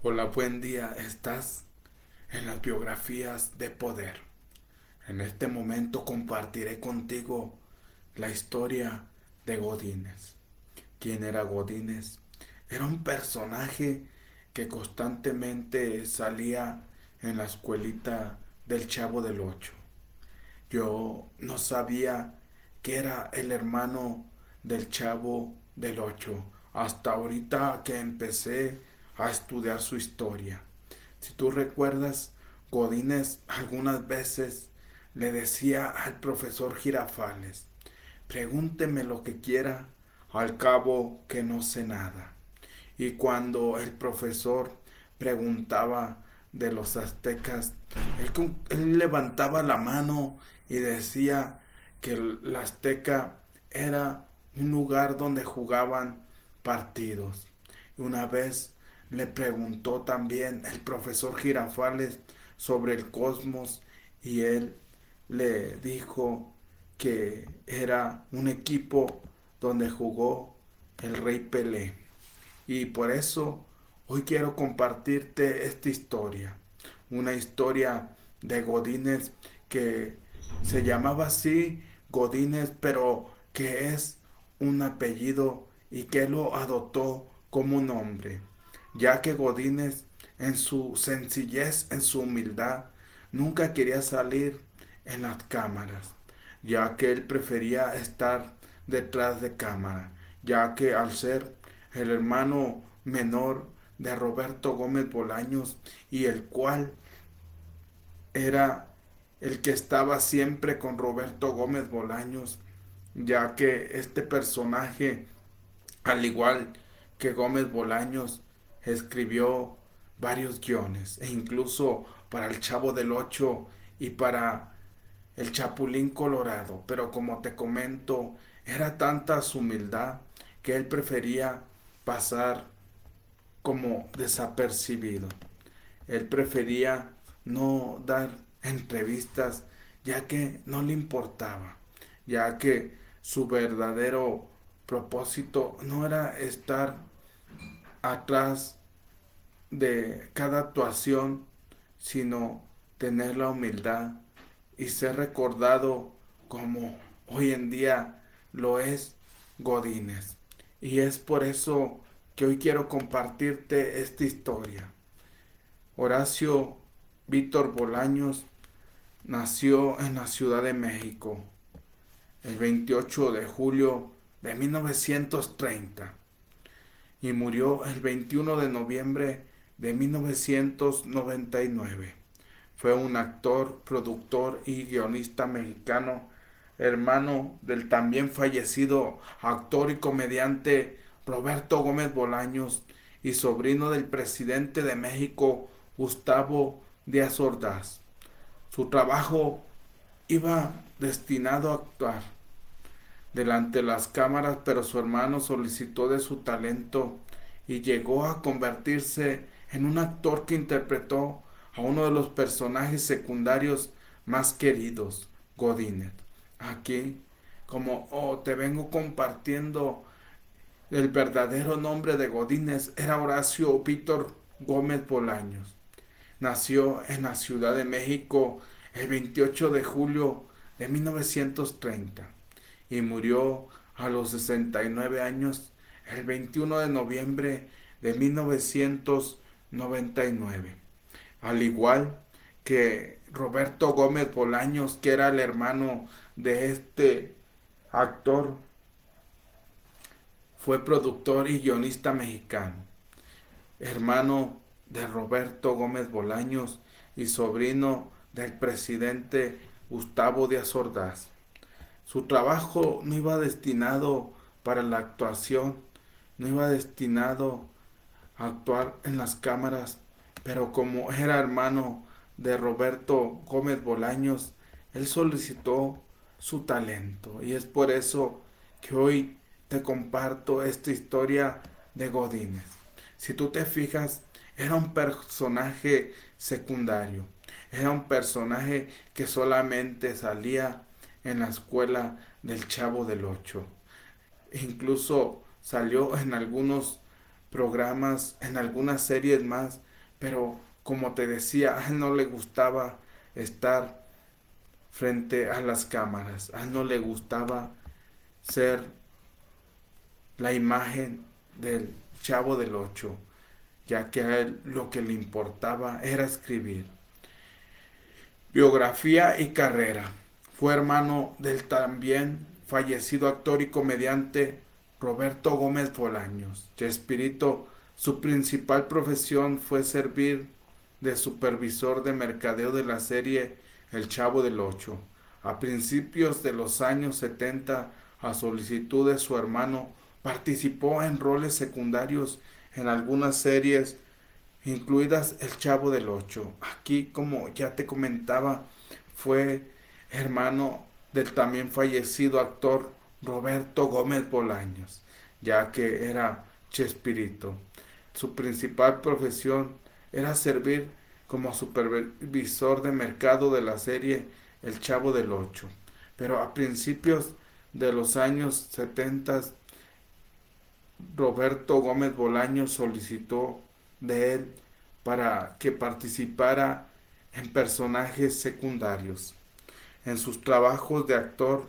Hola, buen día. Estás en las biografías de poder. En este momento compartiré contigo la historia de Godínez. ¿Quién era Godínez? Era un personaje que constantemente salía en la escuelita del Chavo del Ocho. Yo no sabía que era el hermano del Chavo del Ocho hasta ahorita que empecé a estudiar su historia. Si tú recuerdas, Godínez algunas veces le decía al profesor Girafales: pregúnteme lo que quiera, al cabo que no sé nada. Y cuando el profesor preguntaba de los aztecas, él levantaba la mano y decía que la Azteca era un lugar donde jugaban partidos. Una vez le preguntó también el profesor Girafales sobre el cosmos y él le dijo que era un equipo donde jugó el Rey Pelé. Y por eso hoy quiero compartirte esta historia. Una historia de Godínez que se llamaba así Godínez, pero que es un apellido y que lo adoptó como nombre, ya que Godínez en su sencillez, en su humildad, nunca quería salir en las cámaras, ya que él prefería estar detrás de cámara, ya que al ser el hermano menor de Roberto Gómez Bolaños y el cual era el que estaba siempre con Roberto Gómez Bolaños, ya que este personaje, al igual que Gómez Bolaños, escribió varios guiones e incluso para El Chavo del Ocho y para El Chapulín Colorado, pero como te comento, era tanta su humildad que él prefería pasar como desapercibido. Él prefería no dar entrevistas ya que no le importaba, ya que su verdadero propósito no era estar atrás de cada actuación, sino tener la humildad y ser recordado como hoy en día lo es Godínez. Y es por eso que hoy quiero compartirte esta historia. Horacio Víctor Bolaños nació en la Ciudad de México el 28 de julio de 1930 y murió el 21 de noviembre de 1999. Fue un actor, productor y guionista mexicano, hermano del también fallecido actor y comediante Roberto Gómez Bolaños y sobrino del presidente de México, Gustavo Díaz Ordaz. Su trabajo iba destinado a actuar delante de las cámaras, pero su hermano solicitó de su talento y llegó a convertirse en un actor que interpretó a uno de los personajes secundarios más queridos, Godínez. Aquí, como te vengo compartiendo, el verdadero nombre de Godínez era Horacio Víctor Gómez Bolaños. Nació en la Ciudad de México el 28 de julio de 1930 y murió a los 69 años el 21 de noviembre de 1999. Al igual que Roberto Gómez Bolaños, que era el hermano de este actor, fue productor y guionista mexicano, hermano de Roberto Gómez Bolaños y sobrino del presidente Gustavo Díaz Ordaz. Su trabajo no iba destinado para la actuación, no iba destinado a actuar en las cámaras, pero como era hermano de Roberto Gómez Bolaños, él solicitó su talento y es por eso que hoy te comparto esta historia de Godínez. Si tú te fijas, era un personaje secundario, era un personaje que solamente salía en la escuela del Chavo del Ocho. Incluso salió en algunos programas, en algunas series más, pero como te decía, a él no le gustaba estar frente a las cámaras, a él no le gustaba ser la imagen del Chavo del Ocho, ya que a él lo que le importaba era escribir. Biografía y carrera. Fue hermano del también fallecido actor y comediante Roberto Gómez Bolaños. Chespirito, su principal profesión fue servir de supervisor de mercadeo de la serie El Chavo del Ocho. A principios de los años 70, a solicitud de su hermano, participó en roles secundarios en algunas series incluidas El Chavo del Ocho. Aquí, como ya te comentaba, fue hermano del también fallecido actor Roberto Gómez Bolaños, ya que era Chespirito. Su principal profesión era servir como supervisor de mercado de la serie El Chavo del Ocho. Pero a principios de los años 70, Roberto Gómez Bolaños solicitó de él para que participara en personajes secundarios. En sus trabajos de actor,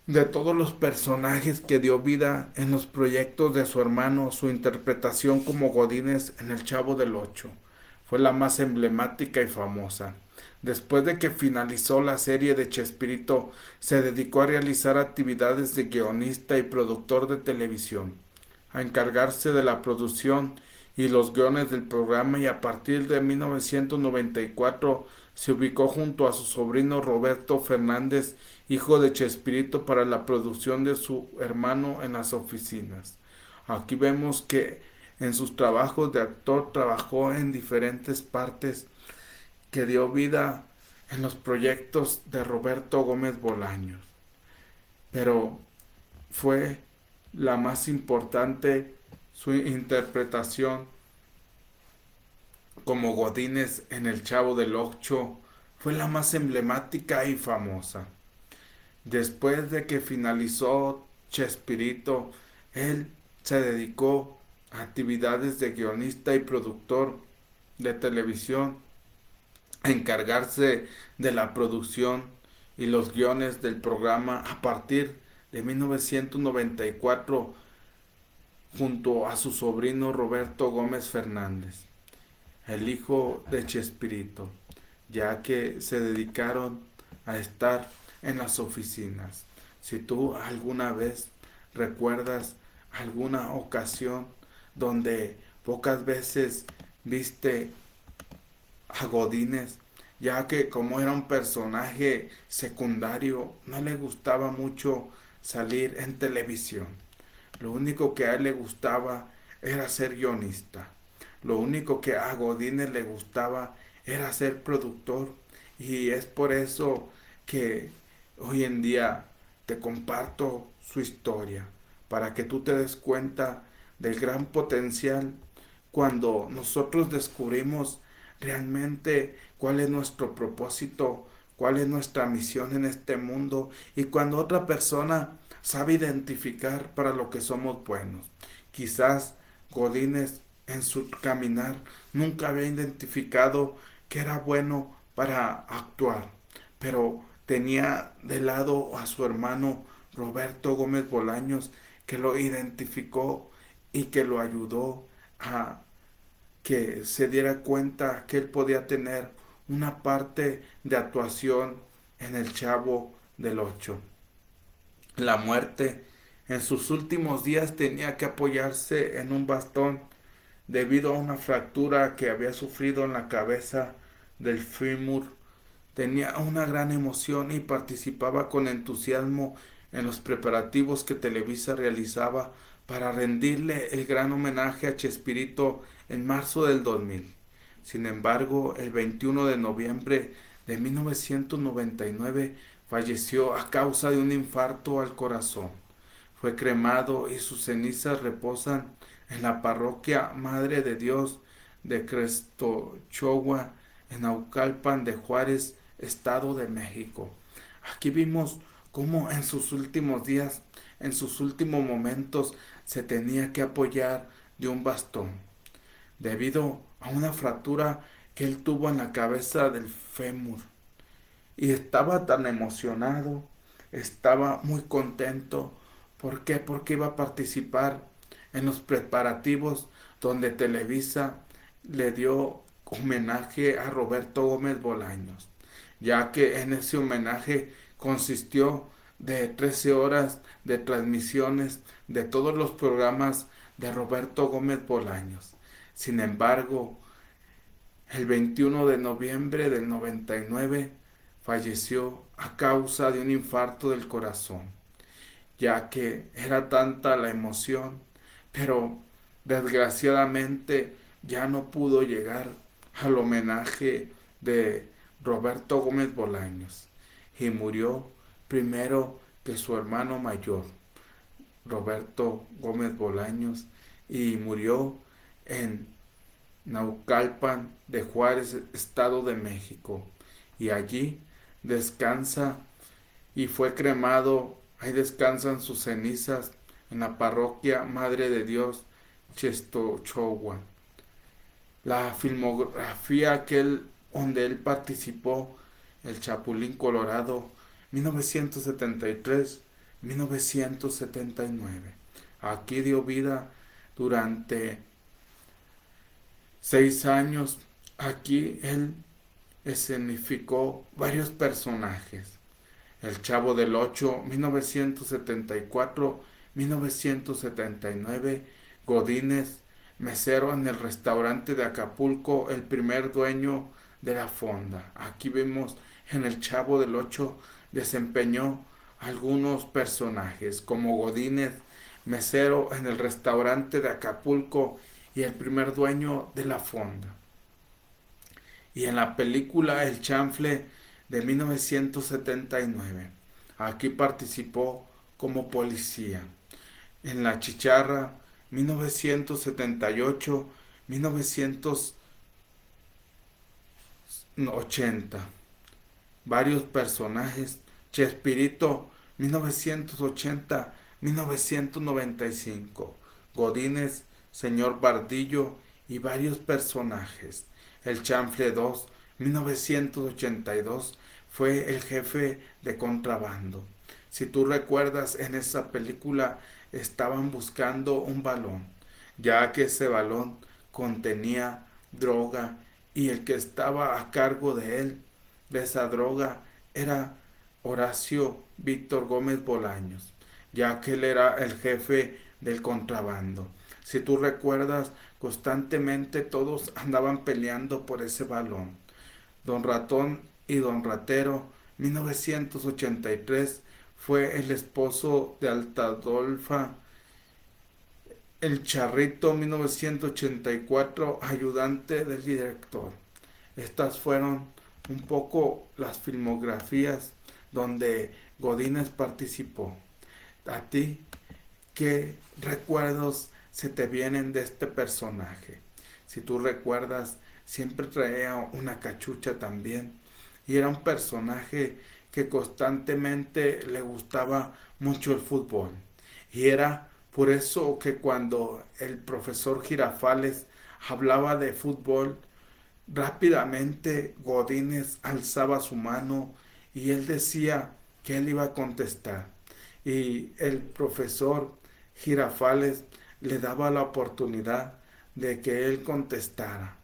de todos los personajes que dio vida en los proyectos de su hermano, su interpretación como Godínez en El Chavo del Ocho fue la más emblemática y famosa. Después de que finalizó la serie de Chespirito, se dedicó a realizar actividades de guionista y productor de televisión, a encargarse de la producción y los guiones del programa, y a partir de 1994 se ubicó junto a su sobrino Roberto Fernández, hijo de Chespirito, para la producción de su hermano en las oficinas. Aquí vemos que en sus trabajos de actor trabajó en diferentes partes que dio vida en los proyectos de Roberto Gómez Bolaños. Pero fue la más importante su interpretación como Godínez en El Chavo del Ocho, fue la más emblemática y famosa. Después de que finalizó Chespirito, él se dedicó a actividades de guionista y productor de televisión, a encargarse de la producción y los guiones del programa a partir de 1994 junto a su sobrino Roberto Gómez Fernández, el hijo de Chespirito, ya que se dedicaron a estar en las oficinas. Si tú alguna vez recuerdas alguna ocasión donde pocas veces viste a Godínez, ya que como era un personaje secundario, no le gustaba mucho salir en televisión. Lo único que a él le gustaba era ser guionista. Lo único que a Godínez le gustaba era ser productor. Y es por eso que hoy en día te comparto su historia, para que tú te des cuenta del gran potencial cuando nosotros descubrimos realmente cuál es nuestro propósito, cuál es nuestra misión en este mundo, y cuando otra persona sabe identificar para lo que somos buenos. Quizás Godínez en su caminar nunca había identificado que era bueno para actuar, pero tenía de lado a su hermano Roberto Gómez Bolaños, que lo identificó y que lo ayudó a que se diera cuenta que él podía tener una parte de actuación en El Chavo del Ocho. La muerte en sus últimos días tenía que apoyarse en un bastón debido a una fractura que había sufrido en la cabeza del fémur. Tenía una gran emoción y participaba con entusiasmo en los preparativos que Televisa realizaba para rendirle el gran homenaje a Chespirito en marzo del 2000. Sin embargo, el 21 de noviembre de 1999 falleció a causa de un infarto al corazón. Fue cremado y sus cenizas reposan en la parroquia Madre de Dios de Crestochogua, en Naucalpan de Juárez, Estado de México. Aquí vimos cómo en sus últimos días, en sus últimos momentos, se tenía que apoyar de un bastón. debido a una fractura que él tuvo en la cabeza del fémur. Y estaba tan emocionado, estaba muy contento. ¿Por qué? Porque iba a participar en los preparativos donde Televisa le dio homenaje a Roberto Gómez Bolaños, ya que en ese homenaje consistió de 13 horas de transmisiones de todos los programas de Roberto Gómez Bolaños. Sin embargo, el 21 de noviembre del 99 falleció a causa de un infarto del corazón, ya que era tanta la emoción, pero desgraciadamente ya no pudo llegar al homenaje de Roberto Gómez Bolaños y murió primero que su hermano mayor, Roberto Gómez Bolaños, y murió en Naucalpan de Juárez, Estado de México, y allí descansa y fue cremado. Ahí descansan sus cenizas en la parroquia Madre de Dios Chestochowa. La filmografía donde él participó, El Chapulín Colorado, 1973-1979. Aquí dio vida durante 6 años. Aquí él escenificó varios personajes. El Chavo del Ocho, 1974-1979, Godínez, mesero en el restaurante de Acapulco, el primer dueño de la fonda. Aquí vemos en el Chavo del Ocho desempeñó algunos personajes como Godínez, mesero en el restaurante de Acapulco y el primer dueño de la fonda. Y en la película El Chanfle de 1979. Aquí participó como policía. En La Chicharra 1978-1980. Varios personajes. Chespirito 1980-1995. Godínez, señor Bardillo y varios personajes. El Chanfle 2 1982 fue el jefe de contrabando. Si tú recuerdas, en esa película estaban buscando un balón, ya que ese balón contenía droga y el que estaba a cargo de él, de esa droga, era Horacio Víctor Gómez Bolaños, ya que él era el jefe del contrabando. Si tú recuerdas, constantemente todos andaban peleando por ese balón. Don Ratón y Don Ratero, 1983, fue el esposo de Altadolfa. El Charrito, 1984, ayudante del director. Estas fueron un poco las filmografías donde Godínez participó. ¿A ti qué recuerdos se te vienen de este personaje? Si tú recuerdas, siempre traía una cachucha también y era un personaje que constantemente le gustaba mucho el fútbol. Y era por eso que cuando el profesor Girafales hablaba de fútbol, rápidamente Godínez alzaba su mano y él decía que él iba a contestar. Y el profesor Girafales le daba la oportunidad de que él contestara,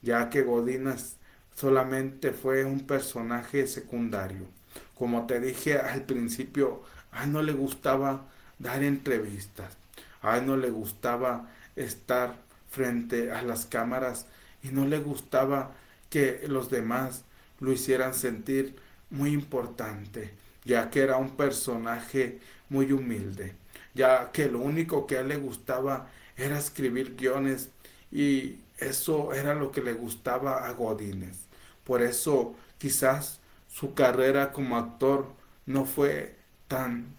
ya que Godínez solamente fue un personaje secundario. Como te dije al principio, a él no le gustaba dar entrevistas, a él no le gustaba estar frente a las cámaras y no le gustaba que los demás lo hicieran sentir muy importante, ya que era un personaje muy humilde, ya que lo único que a él le gustaba era escribir guiones y eso era lo que le gustaba a Godínez. Por eso quizás su carrera como actor no fue tan,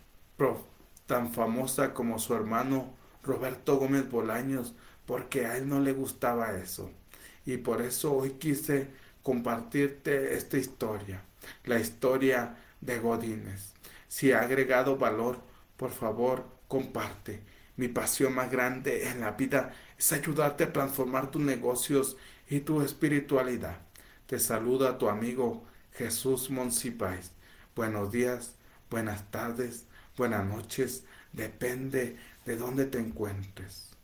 tan famosa como su hermano Roberto Gómez Bolaños, porque a él no le gustaba eso. Y por eso hoy quise compartirte esta historia, la historia de Godínez. Si ha agregado valor, por favor, comparte. Mi pasión más grande en la vida es ayudarte a transformar tus negocios y tu espiritualidad. Te saluda tu amigo Jesús Monsiváis. Buenos días, buenas tardes, buenas noches, depende de dónde te encuentres.